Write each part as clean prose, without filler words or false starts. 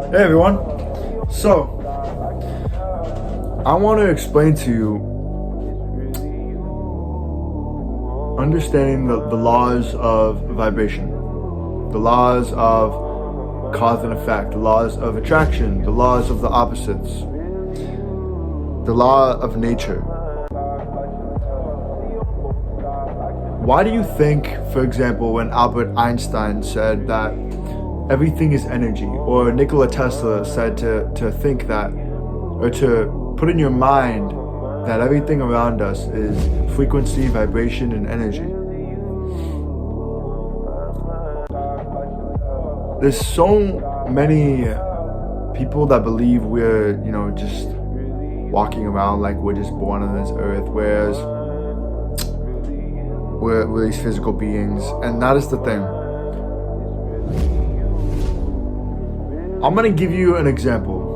Hey everyone. So, I want to explain to you understanding the laws of vibration, the laws of cause and effect, the laws of attraction, the laws of the opposites, the law of nature. Why do you think, for example, when Albert Einstein said that everything is energy, or Nikola Tesla said to think that, or to put in your mind that everything around us is frequency, vibration, and energy? There's so many people that believe we're, just walking around like we're just born on this earth, whereas we're these physical beings, and that is the thing. I'm gonna give you an example.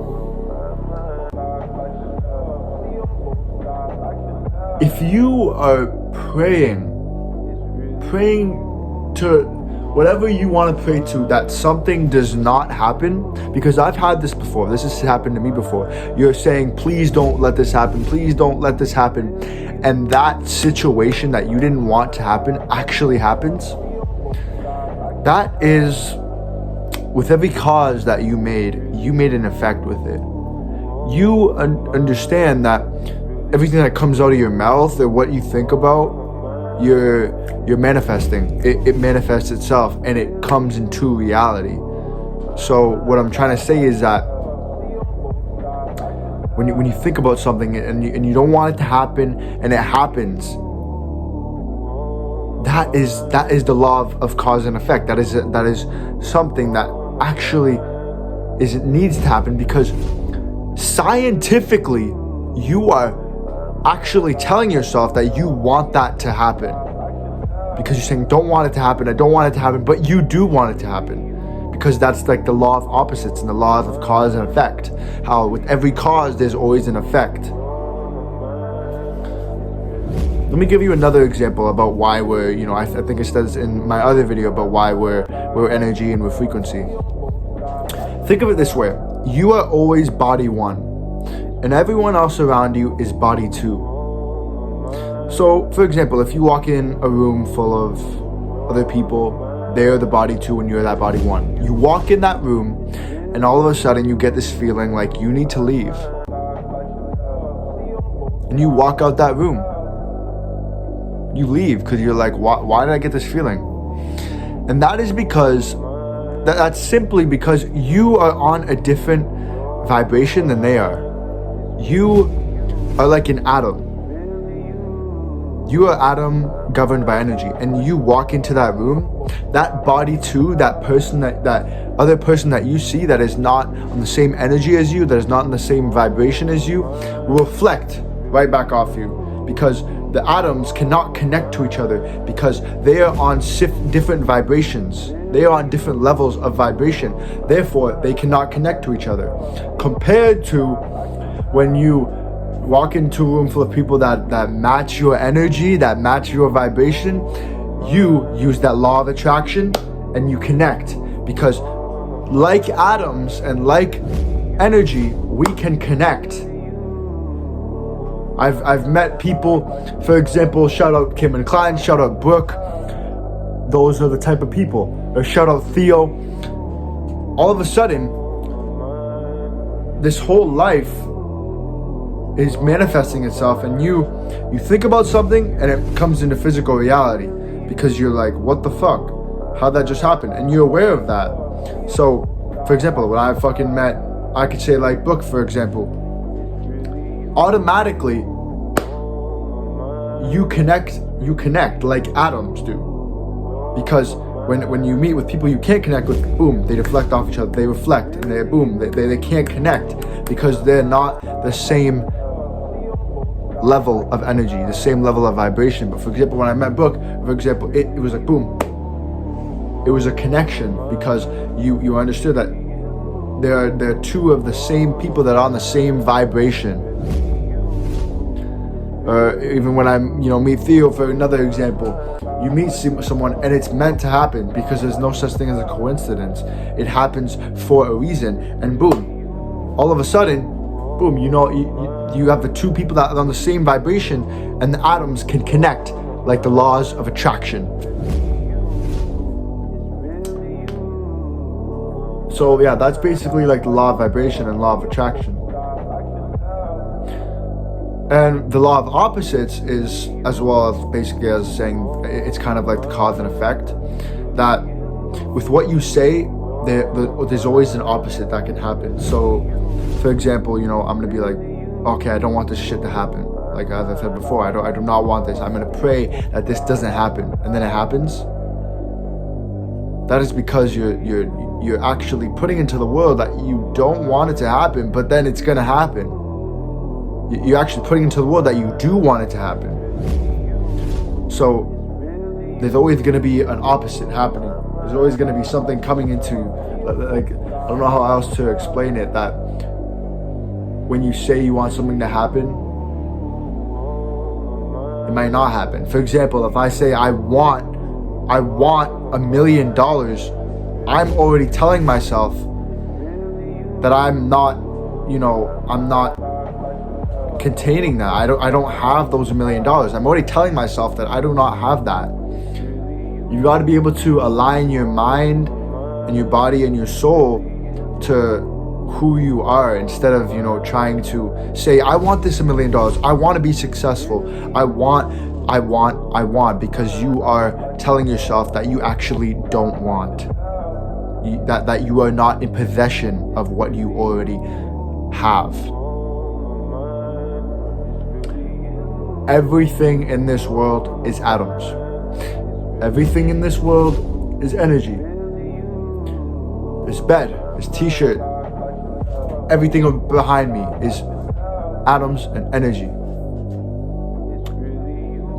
If you are praying to whatever you want to pray to, that something does not happen, because I've had this before. This has happened to me before. You're saying, please don't let this happen. Please don't let this happen. And that situation that you didn't want to happen actually happens. That is, with every cause that you made an effect with it. You understand that everything that comes out of your mouth or what you think about, you're manifesting. It manifests itself and it comes into reality. So what I'm trying to say is that when you think about something and you don't want it to happen and it happens, that is the law of cause and effect. That is something that actually needs to happen, because scientifically you are actually telling yourself that you want that to happen, because you're saying, don't want it to happen, I don't want it to happen, but you do want it to happen, because that's like the law of opposites and the laws of cause and effect. How with every cause there's always an effect. Let me give you another example about why we're, I think I said this in my other video about why we're energy and we're frequency. Think of it this way. You are always body one, and everyone else around you is body two. So, for example, if you walk in a room full of other people, they're the body two and you're that body one. You walk in that room and all of a sudden you get this feeling like you need to leave. And you walk out that room. You leave because you're like, why did I get this feeling? And that is because, that's simply because you are on a different vibration than they are. You are like an atom. You are atom governed by energy, and you walk into that room, that body two, that person, that other person that you see that is not on the same energy as you, that is not in the same vibration as you, will reflect right back off you, because the atoms cannot connect to each other, because they are on different vibrations. They are on different levels of vibration. Therefore, they cannot connect to each other. Compared to when you walk into a room full of people that match your energy, that match your vibration, you use that law of attraction and you connect, because like atoms and like energy, we can connect. I've met people, for example, shout out Kim and Klein, shout out Brooke. Those are the type of people. Or shout out Theo. All of a sudden, this whole life is manifesting itself, and you think about something and it comes into physical reality, because you're like, what the fuck? How'd that just happen? And you're aware of that. So, for example, when I fucking met, I could say like Brooke, for example, automatically you connect like atoms do, because when you meet with people you can't connect with, boom, they deflect off each other, they reflect, and they can't connect, because they're not the same level of energy, the same level of vibration. But for example, when I met Brooke, for example, it was like boom, it was a connection, because you understood that there are two of the same people that are on the same vibration. Or even when I, meet Theo, for another example, you meet someone and it's meant to happen, because there's no such thing as a coincidence. It happens for a reason, and boom, all of a sudden, boom, you have the two people that are on the same vibration, and the atoms can connect like the laws of attraction. So yeah, that's basically like the law of vibration and law of attraction. And the law of opposites is, as well as basically as saying, it's kind of like the cause and effect, that with what you say, there's always an opposite that can happen. So, for example, I'm gonna be like, okay, I don't want this shit to happen. Like as I said before, I do not want this. I'm gonna pray that this doesn't happen, and then it happens. That is because you're actually putting into the world that you don't want it to happen, but then it's gonna happen. You're actually putting into the world that you do want it to happen. So there's always going to be an opposite happening. There's always going to be something coming into, like, I don't know how else to explain it, that when you say you want something to happen, it might not happen. For example, if I say I want $1 million, I'm already telling myself that I'm not containing that. I don't have those $1 million. I'm already telling myself that I do not have that. You got to be able to align your mind and your body and your soul to who you are, instead of trying to say, I want this $1 million, I want to be successful, I want, because you are telling yourself that you actually don't want, that you are not in possession of what you already have. Everything in this world is atoms. Everything in this world is energy. This bed, this t-shirt, everything behind me is atoms and energy.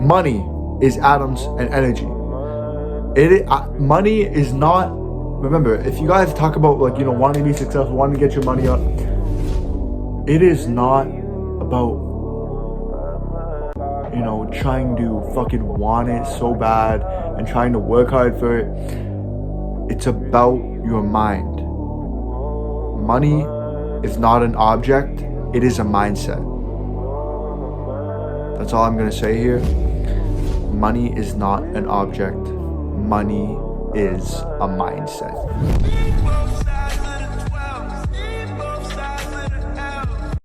Money is atoms and energy. Money is not, remember, if you guys talk about wanting to be successful, wanting to get your money up, it is not about trying to fucking want it so bad and trying to work hard for it. It's about your mind. Money is not an object, it is a mindset. That's all I'm gonna say here. Money is not an object, money is a mindset.